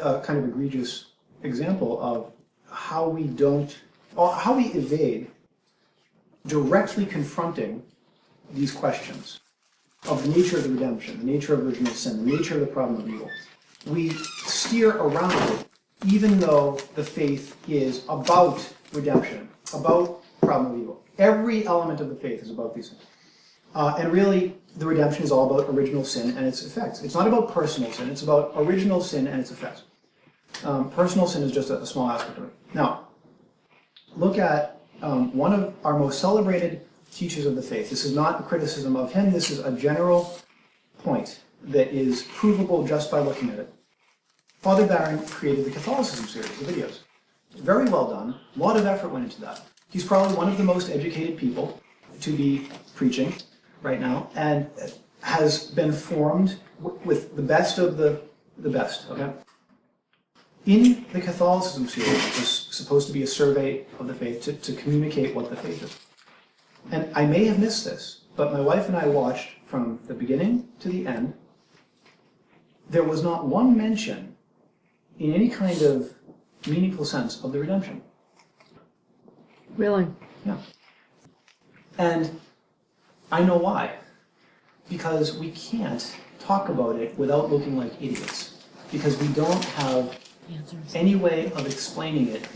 a kind of egregious example of how we don't, or how we evade directly confronting these questions of the nature of the redemption, the nature of original sin, the nature of the problem of evil. We steer around it, even though the faith is about redemption, about problem of evil. Every element of the faith is about these things. And really, the redemption is all about original sin and its effects. It's not about personal sin, it's about original sin and its effects. Personal sin is just a small aspect of it. Now, look at one of our most celebrated teachers of the faith. This is not a criticism of him, this is a general point that is provable just by looking at it. Father Barron created the Catholicism series of videos. Very well done, a lot of effort went into that. He's probably one of the most educated people to be preaching right now, and has been formed with the best of the best, okay? In the Catholicism series, which is supposed to be a survey of the faith, to communicate what the faith is. And I may have missed this, but my wife and I watched from the beginning to the end. There was not one mention in any kind of meaningful sense of the redemption. Really? Yeah. And I know why. Because we can't talk about it without looking like idiots. Because we don't have any way of explaining it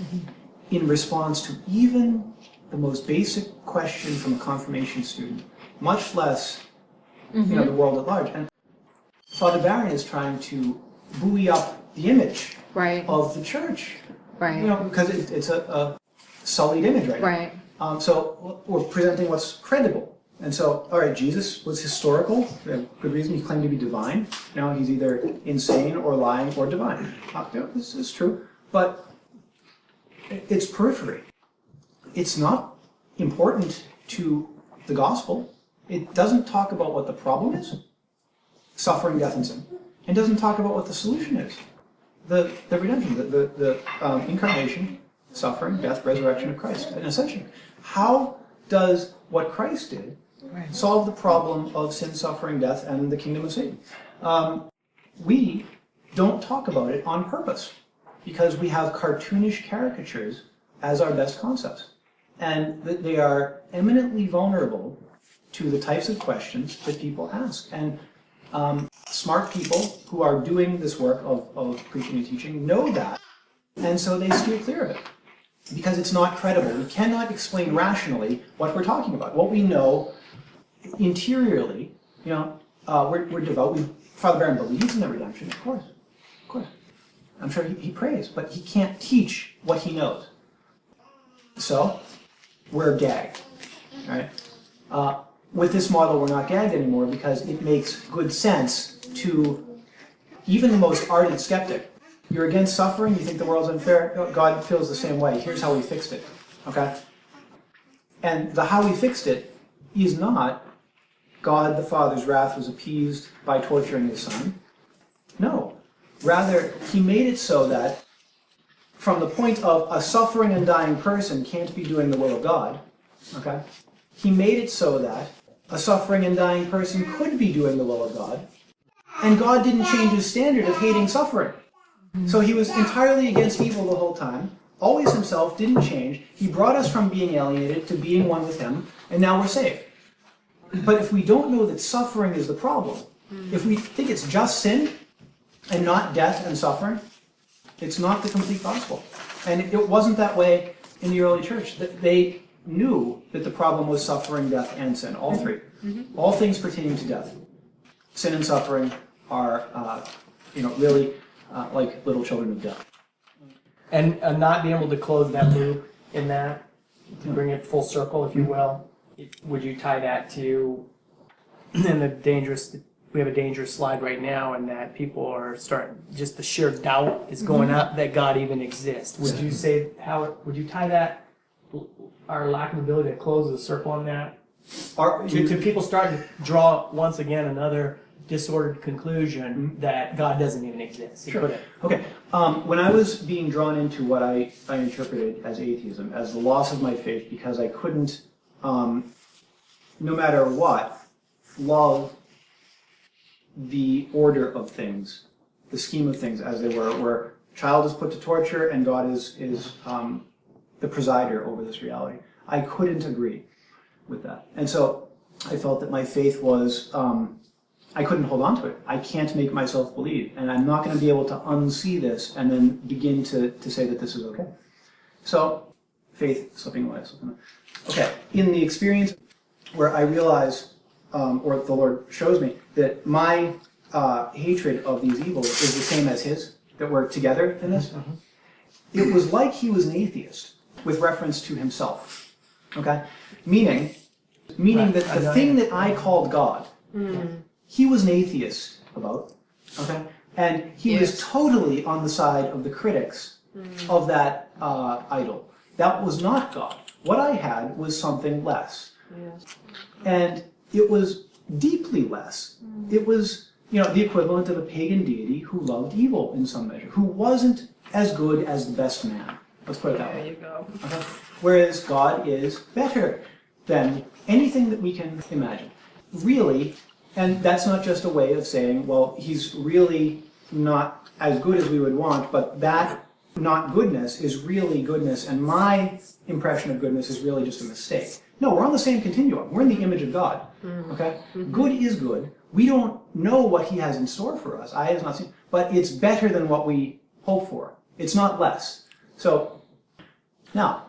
in response to even the most basic question from a confirmation student, much less the world at large. And Father Barron is trying to buoy up the image of the church. Right. Because it's a sullied image right now. So we're presenting what's credible. And so, all right, Jesus was historical. We have good reason he claimed to be divine. Now he's either insane or lying or divine. This is true. But it's periphery. It's not important to the gospel. It doesn't talk about what the problem is, suffering, death, and sin. It doesn't talk about what the solution is, the redemption, the incarnation, suffering, death, resurrection of Christ, and ascension. How does what Christ did solve the problem of sin, suffering, death, and the kingdom of Satan? We don't talk about it on purpose because we have cartoonish caricatures as our best concepts. And they are eminently vulnerable to the types of questions that people ask. And smart people who are doing this work of preaching and teaching know that. And so they steer clear of it because it's not credible. We cannot explain rationally what we're talking about. What we know interiorly, we're devout. Father Barron believes in the redemption, of course. Of course. I'm sure he prays, but he can't teach what he knows. So, we're gagged, right? With this model, we're not gagged anymore because it makes good sense to even the most ardent skeptic. You're against suffering, you think the world's unfair, God feels the same way. Here's how we fixed it, okay? And the how we fixed it is not God the Father's wrath was appeased by torturing his Son. No. Rather, he made it so that from the point of a suffering and dying person can't be doing the will of God, okay? He made it so that a suffering and dying person could be doing the will of God, and God didn't change his standard of hating suffering. So he was entirely against evil the whole time, always himself, didn't change. He brought us from being alienated to being one with him, and now we're safe. But if we don't know that suffering is the problem, if we think it's just sin and not death and suffering, it's not the complete gospel. And it wasn't that way in the early church. They knew that the problem was suffering, death, and sin, all three. All things pertaining to death. Sin and suffering are, really like little children of death. And not being able to close that loop in that, to bring it full circle, if you will, would you tie that to we have a dangerous slide right now, and that people are starting, just the sheer doubt is going up that God even exists. Would you say, would you tie that, our lack of ability to close the circle on that, to people starting to draw once again another disordered conclusion that God doesn't even exist? Sure. Okay. When I was being drawn into what I interpreted as atheism, as the loss of my faith, because I couldn't, no matter what, love the order of things, the scheme of things as they were, child is put to torture and God is the presider over this reality. I couldn't agree with that. And so I felt that my faith was, I couldn't hold on to it. I can't make myself believe. And I'm not going to be able to unsee this and then begin to say that this is okay. So, faith slipping away. Okay, in the experience where I realize, or the Lord shows me, that my hatred of these evils is the same as his, that we're together in this, it was like he was an atheist with reference to himself. Okay? Meaning that the thing that I called God, he was an atheist about. Okay? And he was totally on the side of the critics of that idol. That was not God. What I had was something less. And it was deeply less. It was, the equivalent of a pagan deity who loved evil in some measure, who wasn't as good as the best man. Let's put it that way. There you go. Okay? Whereas God is better than anything that we can imagine. Really, and that's not just a way of saying, well, he's really not as good as we would want, but that not goodness is really goodness, and my impression of goodness is really just a mistake. No, we're on the same continuum. We're in the image of God. Okay? Good is good. We don't know what he has in store for us. Eye has not seen, but it's better than what we hope for. It's not less. So, now,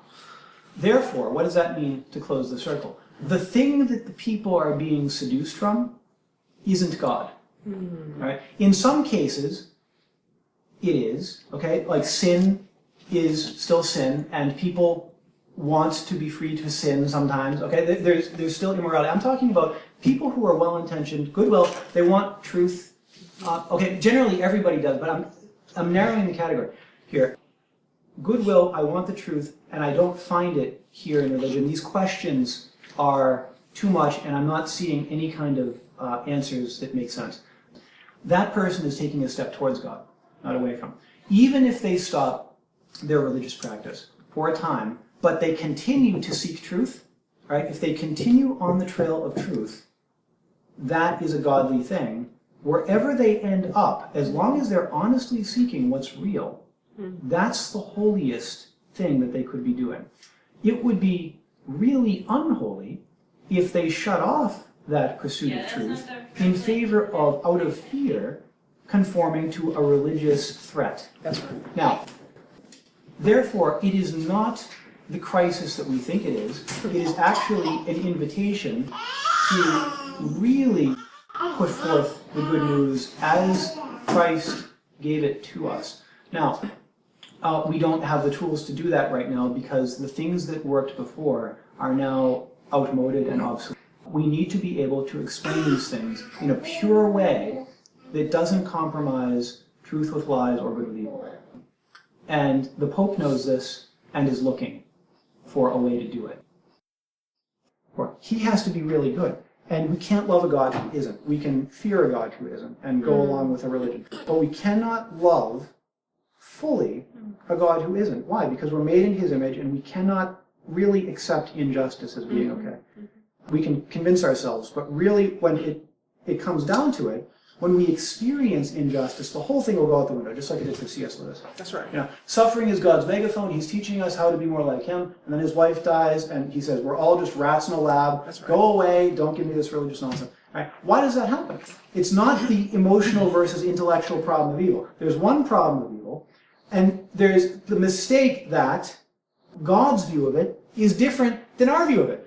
therefore, what does that mean to close the circle? The thing that the people are being seduced from isn't God. Right? In some cases, it is. Okay? Like sin is still sin, and people want to be free to sin sometimes. Okay? There's still immorality. I'm talking about people who are well-intentioned, goodwill. They want truth. Okay, generally everybody does, but I'm narrowing the category here. Goodwill, I want the truth, and I don't find it here in religion. These questions are too much, and I'm not seeing any kind of answers that make sense. That person is taking a step towards God, not away from. Even if they stop their religious practice for a time, but they continue to seek truth, right? If they continue on the trail of truth, that is a godly thing. Wherever they end up, as long as they're honestly seeking what's real, that's the holiest thing that they could be doing. It would be really unholy if they shut off that pursuit of truth in favor of, out of fear, conforming to a religious threat. That's right. Now, therefore, it is not the crisis that we think it is. It is actually an invitation to really put forth the good news as Christ gave it to us. Now, we don't have the tools to do that right now because the things that worked before are now outmoded and obsolete. We need to be able to explain these things in a pure way that doesn't compromise truth with lies or good with evil. And the Pope knows this and is looking for a way to do it. Or he has to be really good. And we can't love a God who isn't. We can fear a God who isn't and go along with a religion. But we cannot love fully a God who isn't. Why? Because we're made in his image and we cannot really accept injustice as being okay. We can convince ourselves, but really when it comes down to it, when we experience injustice, the whole thing will go out the window, just like it did for C.S. Lewis. That's right. Suffering is God's megaphone. He's teaching us how to be more like him. And then his wife dies, and he says, we're all just rats in a lab. That's right. Go away. Don't give me this religious nonsense. Right? Why does that happen? It's not the emotional versus intellectual problem of evil. There's one problem of evil, and there's the mistake that God's view of it is different than our view of it.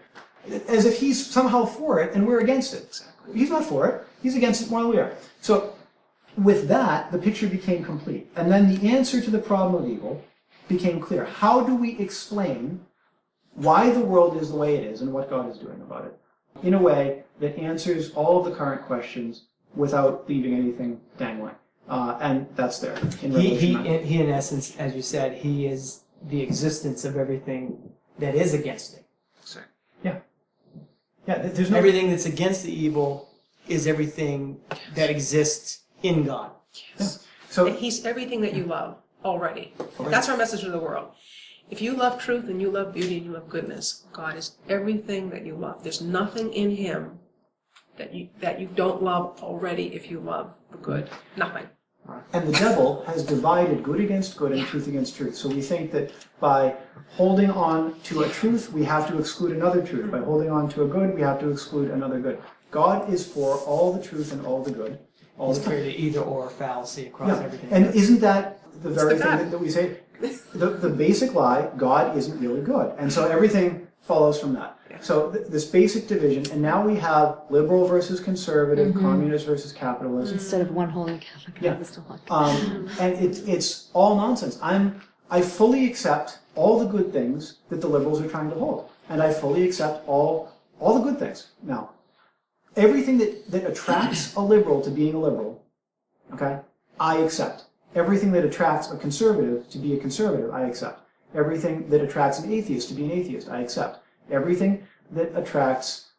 As if he's somehow for it, and we're against it. Exactly. He's not for it. He's against it more than we are. So, with that, the picture became complete. And then the answer to the problem of evil became clear. How do we explain why the world is the way it is and what God is doing about it in a way that answers all of the current questions without leaving anything dangling? And that's there. In He, in essence, as you said, he is the existence of everything that is against it. Yeah. Yeah, there's no... Everything that's against the evil is everything that exists in God. Yes. Yeah. So, and he's everything that you love already. That's our message to the world. If you love truth and you love beauty and you love goodness, God is everything that you love. There's nothing in him that you don't love already if you love the good. Nothing. And the devil has divided good against good and truth against truth. So we think that by holding on to a truth, we have to exclude another truth. By holding on to a good, we have to exclude another good. God is for all the truth and all the good. All He's created either or fallacy across everything. And isn't that the very thing that we say? The basic lie, God isn't really good. And so everything follows from that. So this basic division, and now we have liberal versus conservative, communist versus capitalist. Instead of one holy Catholic, and it's all nonsense. I fully accept all the good things that the liberals are trying to hold, and I fully accept all the good things. Now, everything that attracts a liberal to being a liberal, okay, I accept. Everything that attracts a conservative to be a conservative, I accept. Everything that attracts an atheist to be an atheist, I accept. Everything that attracts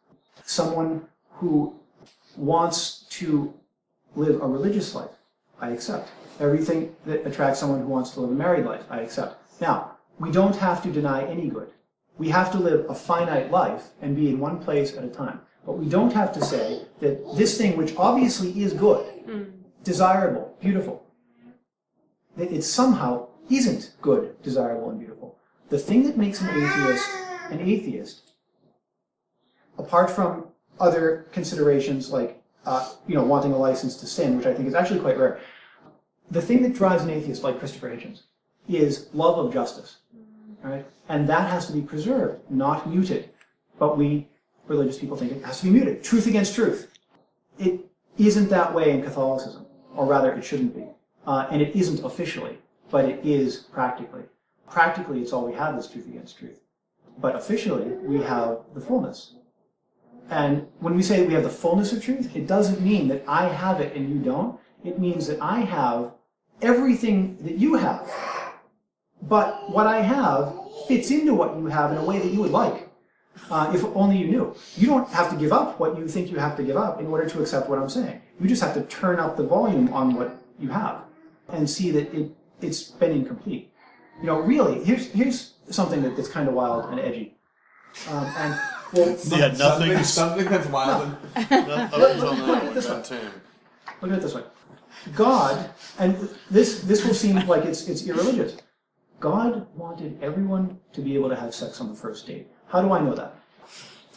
someone who wants to live a religious life, I accept. Everything that attracts someone who wants to live a married life, I accept. Now, we don't have to deny any good. We have to live a finite life and be in one place at a time. But we don't have to say that this thing, which obviously is good, desirable, beautiful, that it somehow isn't good, desirable, and beautiful. The thing that makes an atheist, apart from other considerations like wanting a license to sin, which I think is actually quite rare, the thing that drives an atheist like Christopher Hitchens is love of justice, right? And that has to be preserved, not muted. But we religious people think it has to be muted. Truth against truth. It isn't that way in Catholicism, or rather it shouldn't be. And it isn't officially, but it is practically. Practically, it's all we have is truth against truth. But officially, we have the fullness. And when we say we have the fullness of truth, it doesn't mean that I have it and you don't. It means that I have everything that you have. But what I have fits into what you have in a way that you would like. If only you knew. You don't have to give up what you think you have to give up in order to accept what I'm saying. You just have to turn up the volume on what you have and see that it's been incomplete. Really, here's something that's kind of wild and edgy. Something that's wild. Look at it this way. Look at it this way. God, and this will seem like it's irreligious. God wanted everyone to be able to have sex on the first date. How do I know that?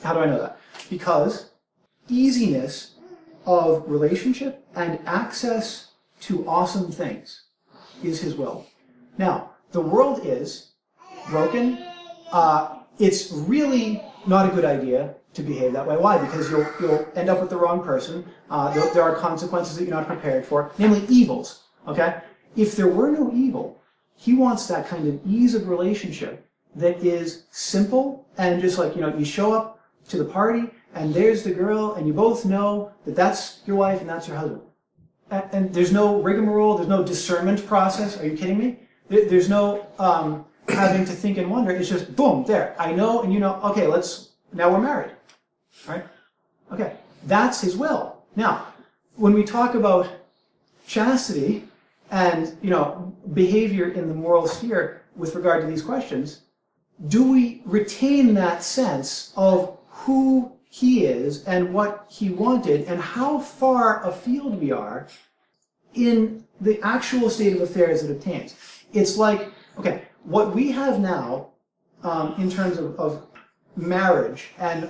How do I know that? Because easiness of relationship and access to awesome things is his will. Now, the world is broken. It's really not a good idea to behave that way. Why? Because you'll end up with the wrong person. There are consequences that you're not prepared for, namely evils. Okay? If there were no evil, he wants that kind of ease of relationship that is simple and just like, you show up to the party and there's the girl and you both know that that's your wife and that's your husband. And there's no rigmarole, there's no discernment process. Are you kidding me? There's no having to think and wonder. It's just boom, there. I know and you know, okay, now we're married. Right? Okay, that's his will. Now, when we talk about chastity and, behavior in the moral sphere with regard to these questions, do we retain that sense of who he is and what he wanted and how far afield we are in the actual state of affairs it obtains? It's like, okay, what we have now in terms of marriage and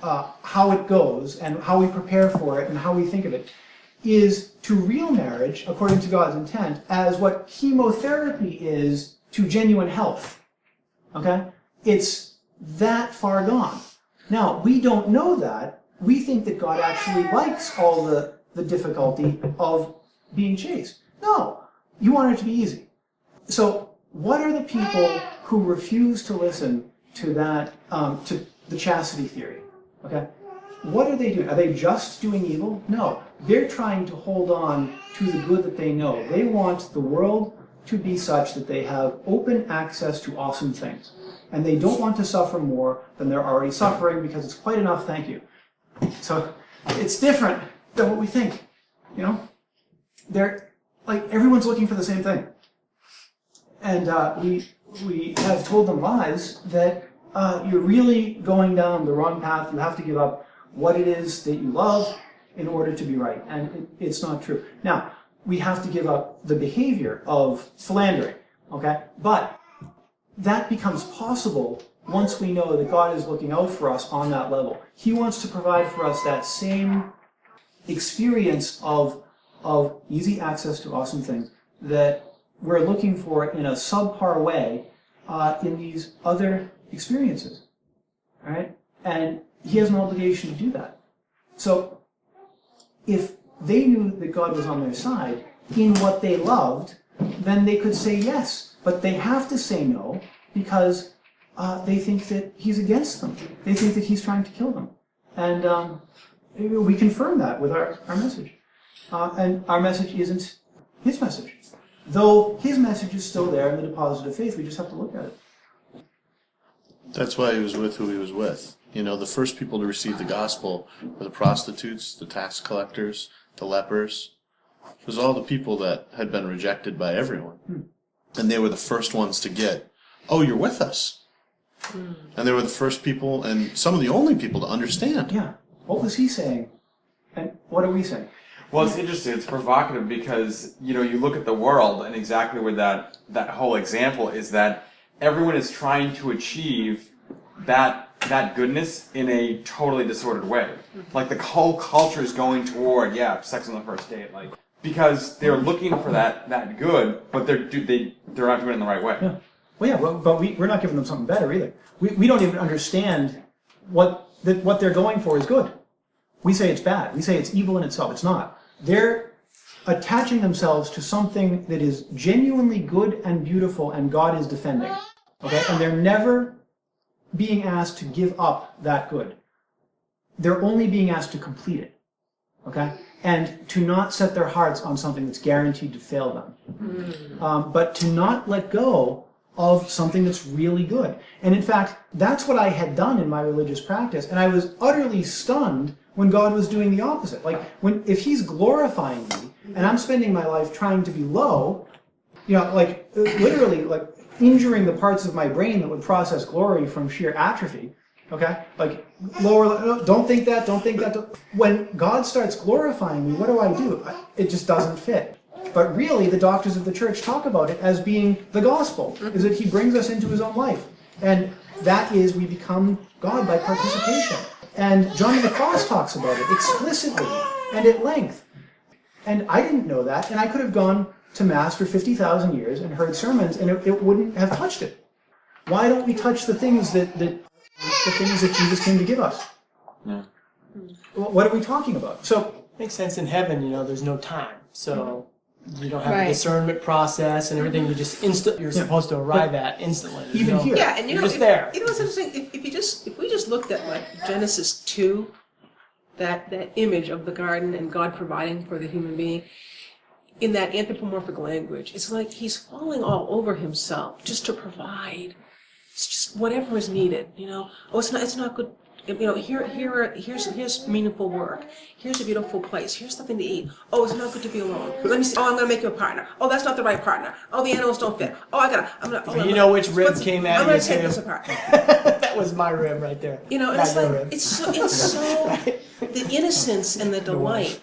how it goes and how we prepare for it and how we think of it is to real marriage, according to God's intent, as what chemotherapy is to genuine health. Okay? It's that far gone. Now, we don't know that. We think that God actually likes all the difficulty of being chaste. No. You want it to be easy. So, what are the people who refuse to listen to that, to the chastity theory? Okay? What are they doing? Are they just doing evil? No. They're trying to hold on to the good that they know. They want the world to be such that they have open access to awesome things. And they don't want to suffer more than they're already suffering because it's quite enough, thank you. So it's different than what we think. They're everyone's looking for the same thing. And we have told them lies that you're really going down the wrong path. You have to give up what it is that you love in order to be right. And it's not true. Now, we have to give up the behavior of philandering, okay? But that becomes possible once we know that God is looking out for us on that level. He wants to provide for us that same experience of easy access to awesome things that we're looking for in a subpar way in these other experiences, all right? And he has an obligation to do that. So if they knew that God was on their side in what they loved, then they could say yes, but they have to say no because they think that he's against them. They think that he's trying to kill them. And we confirm that with our message. And our message isn't his message. Though his message is still there in the deposit of faith, we just have to look at it. That's why he was with who he was with. You know, the first people to receive the gospel were the prostitutes, the tax collectors, the lepers. It was all the people that had been rejected by everyone. And they were the first ones to get, oh, you're with us. And they were the first people, and some of the only people to understand. Yeah. What was he saying? And what are we saying? Well, it's interesting. It's provocative because, you know, you look at the world and exactly where that whole example is that everyone is trying to achieve that goodness in a totally disordered way. Like the whole culture is going toward, sex on the first date, like because they're looking for that good, but they're not doing it in the right way. Yeah. Well, yeah, but we're not giving them something better either. We don't even understand what they're going for is good. We say it's bad. We say it's evil in itself. It's not. They're attaching themselves to something that is genuinely good and beautiful and God is defending. Okay? And they're never being asked to give up that good. They're only being asked to complete it. Okay? And to not set their hearts on something that's guaranteed to fail them. But to not let go of something that's really good. And in fact, that's what I had done in my religious practice, and I was utterly stunned when God was doing the opposite. Like, if he's glorifying me, and I'm spending my life trying to be low, like, literally, like, injuring the parts of my brain that would process glory from sheer atrophy, okay? Like, lower, don't think that. When God starts glorifying me, what do? It just doesn't fit. But really, the doctors of the church talk about it as being the gospel, is that he brings us into his own life. And that is, we become God by participation. And John of the Cross talks about it explicitly and at length. And I didn't know that, and I could have gone to Mass for 50,000 years and heard sermons, and it wouldn't have touched it. Why don't we touch the things that Jesus came to give us? Yeah. What are we talking about? So, makes sense in heaven, there's no time. So you don't have a discernment process and everything. You just you're supposed to arrive at instantly. Even here. Yeah, and you're just there. What's interesting? If we just looked at like Genesis 2, that image of the garden and God providing for the human being in that anthropomorphic language, it's like he's falling all over himself just to provide. It's just whatever is needed. Oh, it's not good. Here's meaningful work. Here's a beautiful place. Here's something to eat. Oh, it's not good to be alone. Let me see. Oh, I'm gonna make you a partner. Oh, that's not the right partner. Oh, the animals don't fit. Oh, which rib came out of I'm your gonna take this apart. That was my rib right there. And it's like it's so Right? the innocence and the delight.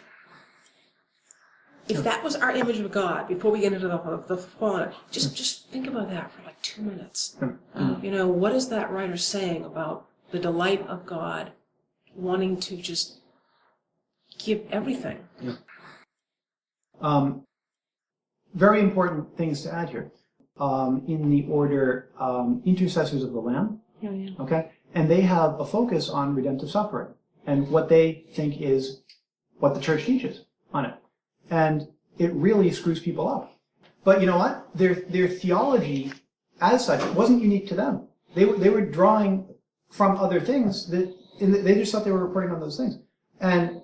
If that was our image of God before we get into the fallen, just think about that for like 2 minutes. What is that writer saying about the delight of God, wanting to just give everything? Very important things to add here. In the order intercessors of the Lamb, okay, and they have a focus on redemptive suffering and what they think is what the church teaches on it, and it really screws people up. But you know what? Their theology, as such, wasn't unique to them. They were drawing from other things they just thought they were reporting on those things, and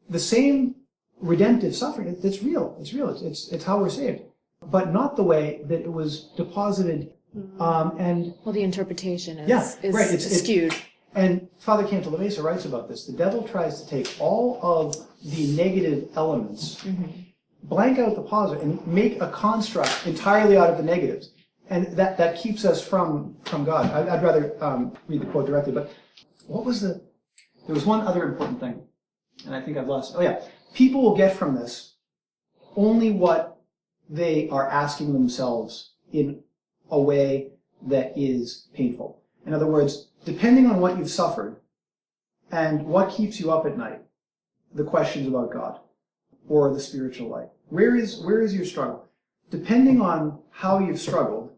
the same redemptive suffering. It's real. It's real. It's how we're saved, but not the way that it was deposited. And the interpretation is It's skewed. And Father Cantalamessa writes about this. The devil tries to take all of the negative elements, blank out the positive, and make a construct entirely out of the negatives. And that keeps us from God. I'd rather read the quote directly, but there was one other important thing, and I think I've lost it. Oh yeah, people will get from this only what they are asking themselves in a way that is painful. In other words, depending on what you've suffered and what keeps you up at night, the questions about God or the spiritual life. Where is your struggle? Depending on how you've struggled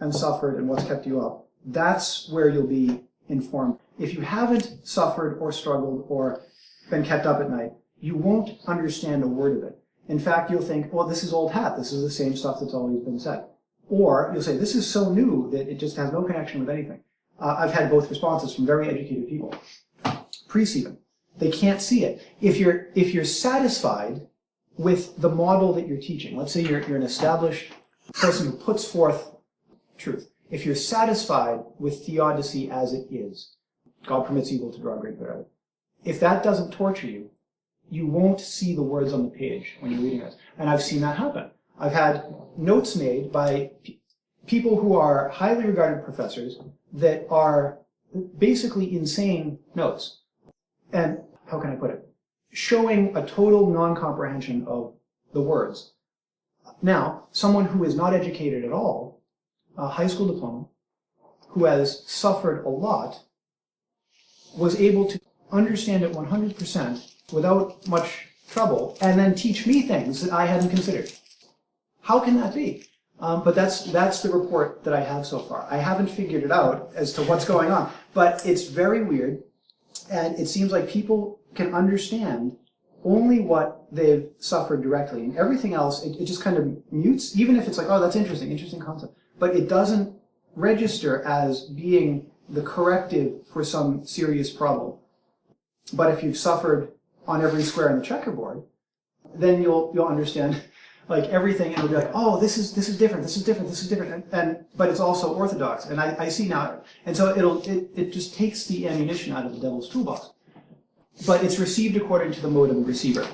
and suffered and what's kept you up, that's where you'll be informed. If you haven't suffered or struggled or been kept up at night, you won't understand a word of it. In fact, you'll think, well, this is old hat. This is the same stuff that's always been said. Or you'll say, this is so new that it just has no connection with anything. I've had both responses from very educated people. Priests even. They can't see it. If you're satisfied with the model that you're teaching, let's say you're an established person who puts forth truth. If you're satisfied with theodicy as it is, God permits evil to draw great good out of it. If that doesn't torture you, you won't see the words on the page when you're reading this. And I've seen that happen. I've had notes made by people who are highly regarded professors that are basically insane notes. And how can I put it? Showing a total non-comprehension of the words. Now, someone who is not educated at all, a high school diploma, who has suffered a lot, was able to understand it 100% without much trouble, and then teach me things that I hadn't considered. How can that be? But that's the report that I have so far. I haven't figured it out as to what's going on, but it's very weird, and it seems like people can understand only what they've suffered directly, and everything else, it just kind of mutes, even if it's like, oh, that's interesting concept, but it doesn't register as being the corrective for some serious problem. But if you've suffered on every square in the checkerboard, then you'll understand like everything, and it'll be like, oh, this is different, this is different, and but it's also orthodox, and I see now, and so it just takes the ammunition out of the devil's toolbox. But it's received according to the mode of the receiver.